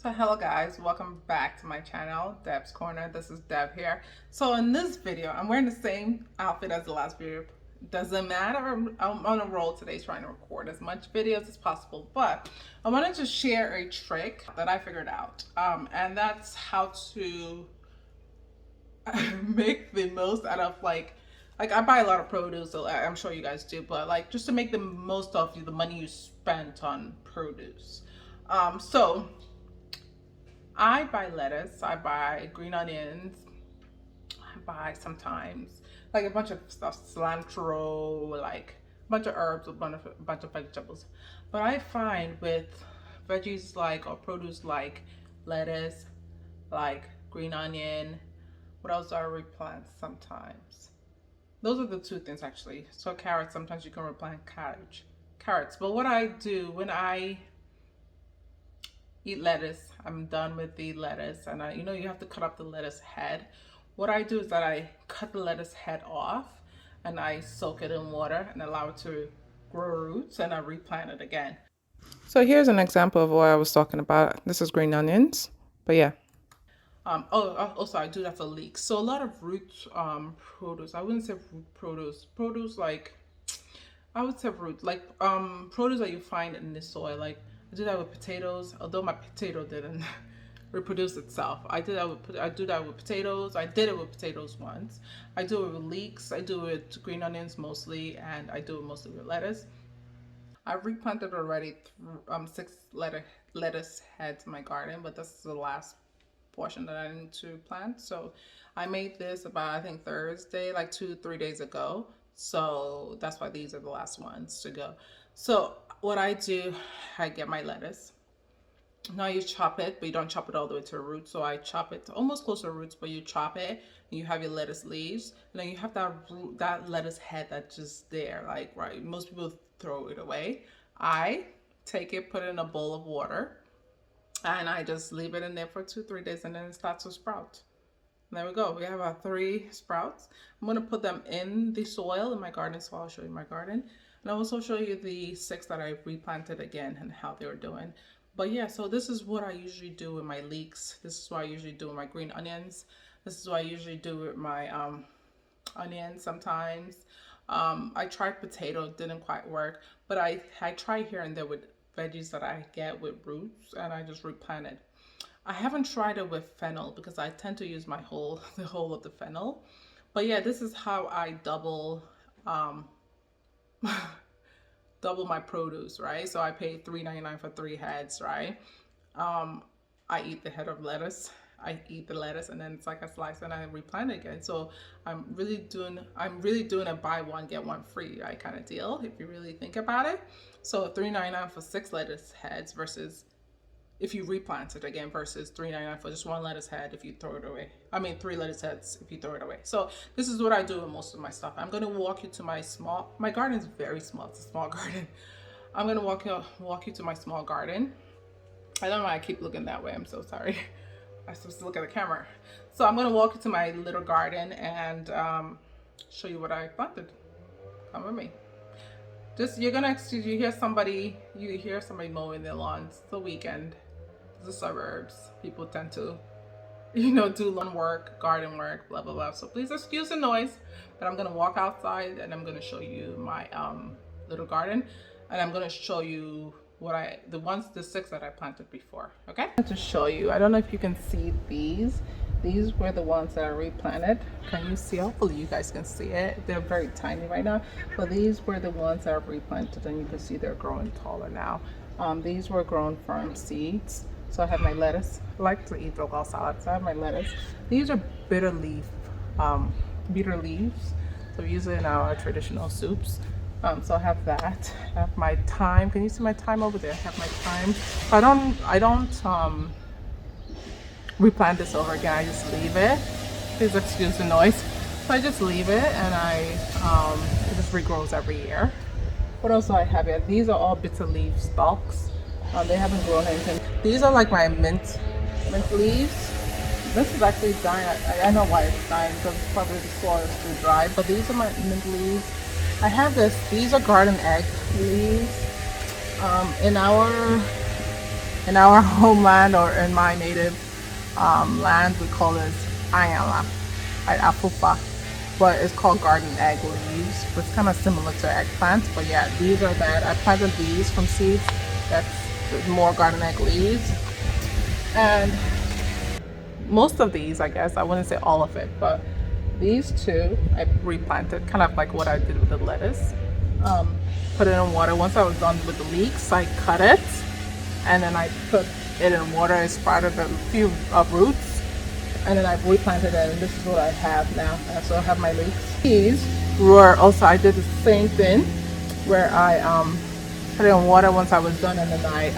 So hello guys, welcome back to my channel, Deb's Corner. This is Deb here. So in this video, I'm wearing the same outfit as the last video. Doesn't matter, I'm on a roll today trying to record as much videos as possible, but I wanted to share a trick that I figured out. And that's how to make the most out of like I buy a lot of produce, so I'm sure you guys do, but like just to make the most of the money you spent on produce. So I buy lettuce, I buy green onions, I buy sometimes like a bunch of stuff, cilantro, like a bunch of herbs, a bunch of vegetables. But I find with veggies like or produce like lettuce, like green onion, what else do I replant sometimes? Those are the two things actually. So carrots, sometimes you can replant carrots. But what I do when I eat lettuce, I'm done with the lettuce, and you have to cut up the lettuce head. What I do is that I cut the lettuce head off and I soak it in water and allow it to grow roots, and I replant it again. So here's an example of what I was talking about. This is green onions, but yeah. Also I do that for leeks. So a lot of root produce. I wouldn't say root produce. Produce like I would say root like produce that you find in the soil. Like I do that with potatoes, although my potato didn't reproduce itself. I do that with potatoes. I did it with potatoes once. I do it with leeks. I do it with green onions mostly, and I do it mostly with lettuce. I've replanted already 6 lettuce heads in my garden, but this is the last portion that I need to plant. So I made this about, I think, Thursday, like 2-3 days ago. So that's why these are the last ones to go. So what I do, I get my lettuce. Now you chop it, but you don't chop it all the way to the root. So I chop it almost close to the roots, but you chop it and you have your lettuce leaves. And then you have that lettuce head that's just there. Like, right, most people throw it away. I take it, put it in a bowl of water, and I just leave it in there for 2-3 days, and then it starts to sprout. And there we go. We have our 3 sprouts. I'm going to put them in the soil in my garden, so I'll show you my garden. And I'll also show you the 6 that I replanted again and how they were doing. But yeah, so this is what I usually do with my leeks. This is what I usually do with my green onions. This is what I usually do with my onions sometimes. I tried potato, didn't quite work. But I try here and there with veggies that I get with roots, and I just replant it. I haven't tried it with fennel because I tend to use the whole of the fennel. But yeah, this is how I double double my produce, right? So I pay $3.99 for 3 heads, right? I eat the head of lettuce. I eat the lettuce, and then it's like a slice, and I replant it again. So I'm really doing a buy one get one free, right, kind of deal if you really think about it. So $3.99 for 6 lettuce heads versus if you replant it again versus $3.99 for just 1 lettuce head if you throw it away. I mean 3 lettuce heads if you throw it away. So this is what I do with most of my stuff. I'm gonna walk you to my garden is very small. It's a small garden. I'm gonna walk you to my small garden. I don't know why I keep looking that way. I'm so sorry. I'm supposed to look at the camera. So I'm gonna walk you to my little garden and show you what I planted. Come with me. Just you hear somebody mowing their lawns. It's the weekend. It's the suburbs. People tend to, do lawn work, garden work, blah blah blah. So please excuse the noise. But I'm gonna walk outside and I'm gonna show you my little garden, and I'm gonna show you the 6 that I planted before. Okay? To show you, I don't know if you can see these. These were the ones that I replanted. Can you see? Hopefully you guys can see it. They're very tiny right now, but these were the ones that I replanted, and you can see they're growing taller now. These were grown from seeds. So I have my lettuce. I like to eat local salads. So I have my lettuce. These are bitter leaves. So we use it in our traditional soups. So I have that. I have my thyme. Can you see my thyme over there? I have my thyme. I don't replant this over again. I just leave it. Please excuse the noise. So I just leave it, and it just regrows every year. What else do I have here? These are all bitter leaf stalks. They haven't grown anything. These are like my mint leaves. This is actually dying. I know why it's dying, because probably the soil is too dry. But these are my mint leaves. I have these are garden egg leaves. In our In our homeland, or in my native land, we call this ayala, right? Afufa, but it's called garden egg leaves. It's kind of similar to eggplant, but yeah, these are that. I planted these from seeds. That's more garden egg leaves. And most of these, I guess, I wouldn't say all of it, but these two I replanted, kind of like what I did with the lettuce. Put it in water. Once I was done with the leeks, I cut it, and then I put it in water. I sprouted a few roots, and then I replanted it, and this is what I have now. So I have my leeks. These were also, I did the same thing, where I put it in water once I was done, and then I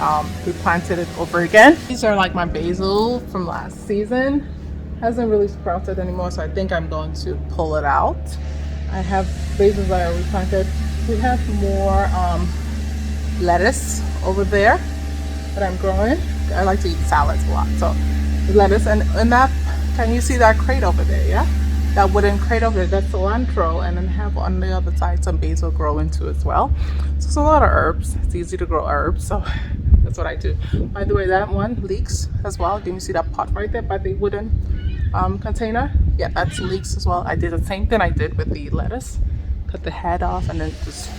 replanted it over again. These are like my basil from last season. Hasn't really sprouted anymore, so I think I'm going to pull it out. I have basil that I replanted. We have more lettuce over there that I'm growing. I like to eat salads a lot, so lettuce, and that, can you see that crate over there? Yeah, that wooden crate over there, that's cilantro, and then have on the other side some basil growing too as well. So it's a lot of herbs. It's easy to grow herbs, so that's what I do. By the way, that one leeks as well. Can you see that pot right there by the wooden container? Yeah, that's leeks as well. I did the same thing I did with the lettuce. Cut the head off and then just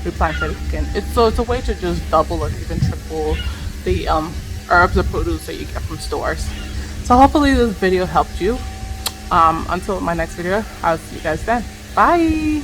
replant it again. It's a way to just double or even triple the herbs or produce that you get from stores. So hopefully this video helped you. Until my next video, I'll see you guys then. Bye.